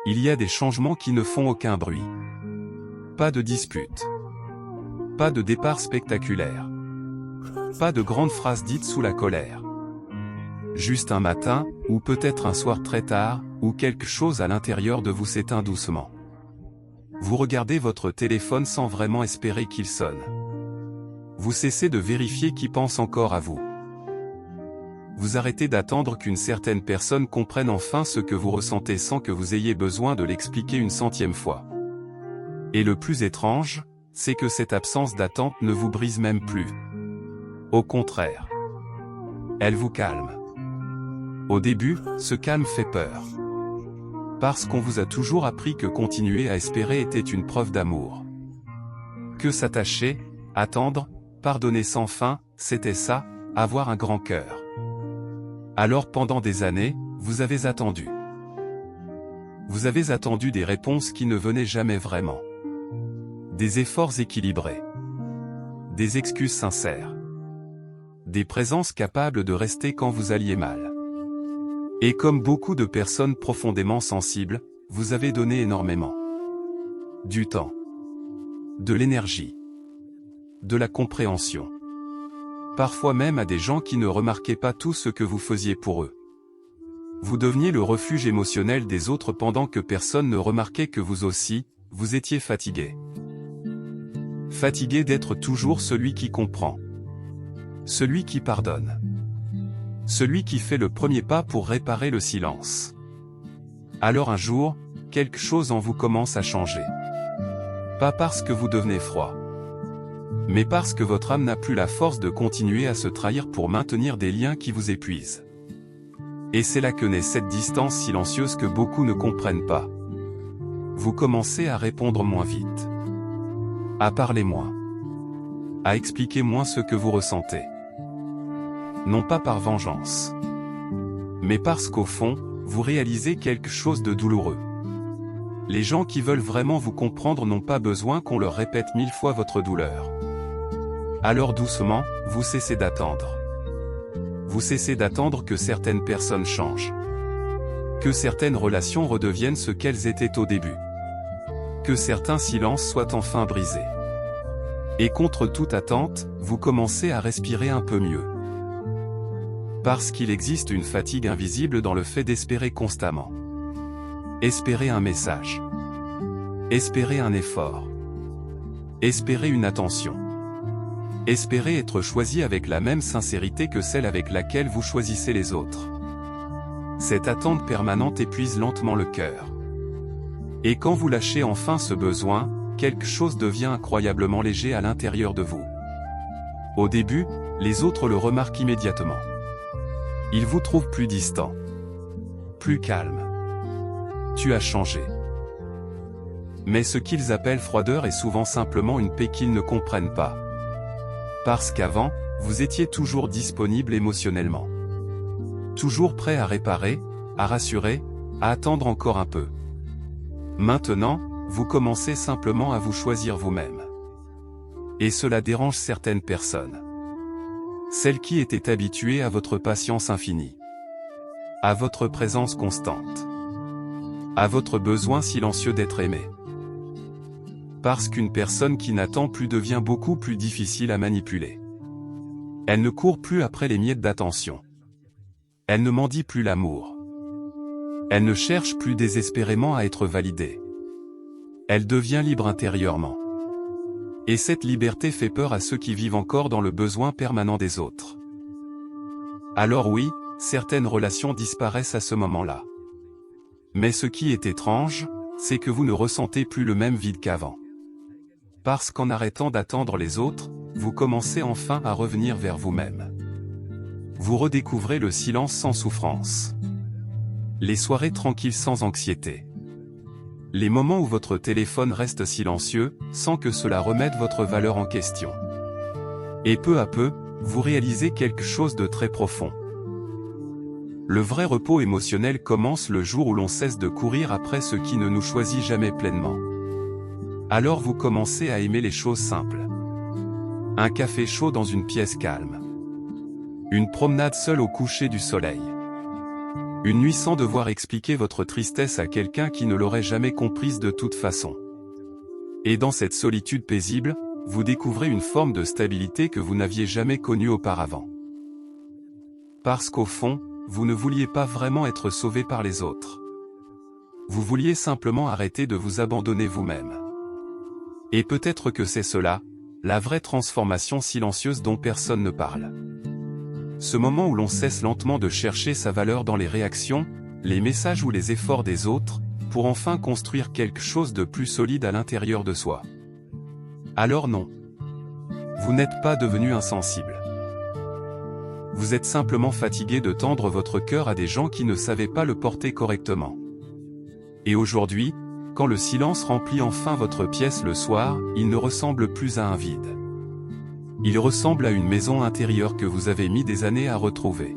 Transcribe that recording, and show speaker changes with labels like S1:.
S1: Il y a des changements qui ne font aucun bruit. Pas de dispute. Pas de départ spectaculaire. Pas de grandes phrases dites sous la colère. Juste un matin, ou peut-être un soir très tard, où quelque chose à l'intérieur de vous s'éteint doucement. Vous regardez votre téléphone sans vraiment espérer qu'il sonne. Vous cessez de vérifier qui pense encore à vous. Vous arrêtez d'attendre qu'une certaine personne comprenne enfin ce que vous ressentez sans que vous ayez besoin de l'expliquer une centième fois. Et le plus étrange, c'est que cette absence d'attente ne vous brise même plus. Au contraire. Elle vous calme. Au début, ce calme fait peur. Parce qu'on vous a toujours appris que continuer à espérer était une preuve d'amour. Que s'attacher, attendre, pardonner sans fin, c'était ça, avoir un grand cœur. Alors pendant des années, vous avez attendu. Vous avez attendu des réponses qui ne venaient jamais vraiment. Des efforts équilibrés. Des excuses sincères. Des présences capables de rester quand vous alliez mal. Et comme beaucoup de personnes profondément sensibles, vous avez donné énormément. Du temps. De l'énergie. De la compréhension. Parfois même à des gens qui ne remarquaient pas tout ce que vous faisiez pour eux. Vous deveniez le refuge émotionnel des autres pendant que personne ne remarquait que vous aussi, vous étiez fatigué. Fatigué d'être toujours celui qui comprend. Celui qui pardonne. Celui qui fait le premier pas pour réparer le silence. Alors un jour, quelque chose en vous commence à changer. Pas parce que vous devenez froid. Mais parce que votre âme n'a plus la force de continuer à se trahir pour maintenir des liens qui vous épuisent. Et c'est là que naît cette distance silencieuse que beaucoup ne comprennent pas. Vous commencez à répondre moins vite. À parler moins. À expliquer moins ce que vous ressentez. Non pas par vengeance. Mais parce qu'au fond, vous réalisez quelque chose de douloureux. Les gens qui veulent vraiment vous comprendre n'ont pas besoin qu'on leur répète 1000 fois votre douleur. Alors doucement, vous cessez d'attendre. Vous cessez d'attendre que certaines personnes changent. Que certaines relations redeviennent ce qu'elles étaient au début. Que certains silences soient enfin brisés. Et contre toute attente, vous commencez à respirer un peu mieux. Parce qu'il existe une fatigue invisible dans le fait d'espérer constamment. Espérer un message. Espérer un effort. Espérer une attention. Espérer être choisi avec la même sincérité que celle avec laquelle vous choisissez les autres. Cette attente permanente épuise lentement le cœur. Et quand vous lâchez enfin ce besoin, quelque chose devient incroyablement léger à l'intérieur de vous. Au début, les autres le remarquent immédiatement. Ils vous trouvent plus distant. Plus calme. Tu as changé. Mais ce qu'ils appellent froideur est souvent simplement une paix qu'ils ne comprennent pas. Parce qu'avant, vous étiez toujours disponible émotionnellement. Toujours prêt à réparer, à rassurer, à attendre encore un peu. Maintenant, vous commencez simplement à vous choisir vous-même. Et cela dérange certaines personnes. Celles qui étaient habituées à votre patience infinie. À votre présence constante. À votre besoin silencieux d'être aimé. Parce qu'une personne qui n'attend plus devient beaucoup plus difficile à manipuler. Elle ne court plus après les miettes d'attention. Elle ne mendie plus l'amour. Elle ne cherche plus désespérément à être validée. Elle devient libre intérieurement. Et cette liberté fait peur à ceux qui vivent encore dans le besoin permanent des autres. Alors oui, certaines relations disparaissent à ce moment-là. Mais ce qui est étrange, c'est que vous ne ressentez plus le même vide qu'avant. Parce qu'en arrêtant d'attendre les autres, vous commencez enfin à revenir vers vous-même. Vous redécouvrez le silence sans souffrance. Les soirées tranquilles sans anxiété. Les moments où votre téléphone reste silencieux, sans que cela remette votre valeur en question. Et peu à peu, vous réalisez quelque chose de très profond. Le vrai repos émotionnel commence le jour où l'on cesse de courir après ce qui ne nous choisit jamais pleinement. Alors vous commencez à aimer les choses simples. Un café chaud dans une pièce calme. Une promenade seule au coucher du soleil. Une nuit sans devoir expliquer votre tristesse à quelqu'un qui ne l'aurait jamais comprise de toute façon. Et dans cette solitude paisible, vous découvrez une forme de stabilité que vous n'aviez jamais connue auparavant. Parce qu'au fond, vous ne vouliez pas vraiment être sauvé par les autres. Vous vouliez simplement arrêter de vous abandonner vous-même. Et peut-être que c'est cela, la vraie transformation silencieuse dont personne ne parle. Ce moment où l'on cesse lentement de chercher sa valeur dans les réactions, les messages ou les efforts des autres, pour enfin construire quelque chose de plus solide à l'intérieur de soi. Alors non. Vous n'êtes pas devenu insensible. Vous êtes simplement fatigué de tendre votre cœur à des gens qui ne savaient pas le porter correctement. Et aujourd'hui, quand le silence remplit enfin votre pièce le soir, il ne ressemble plus à un vide. Il ressemble à une maison intérieure que vous avez mis des années à retrouver.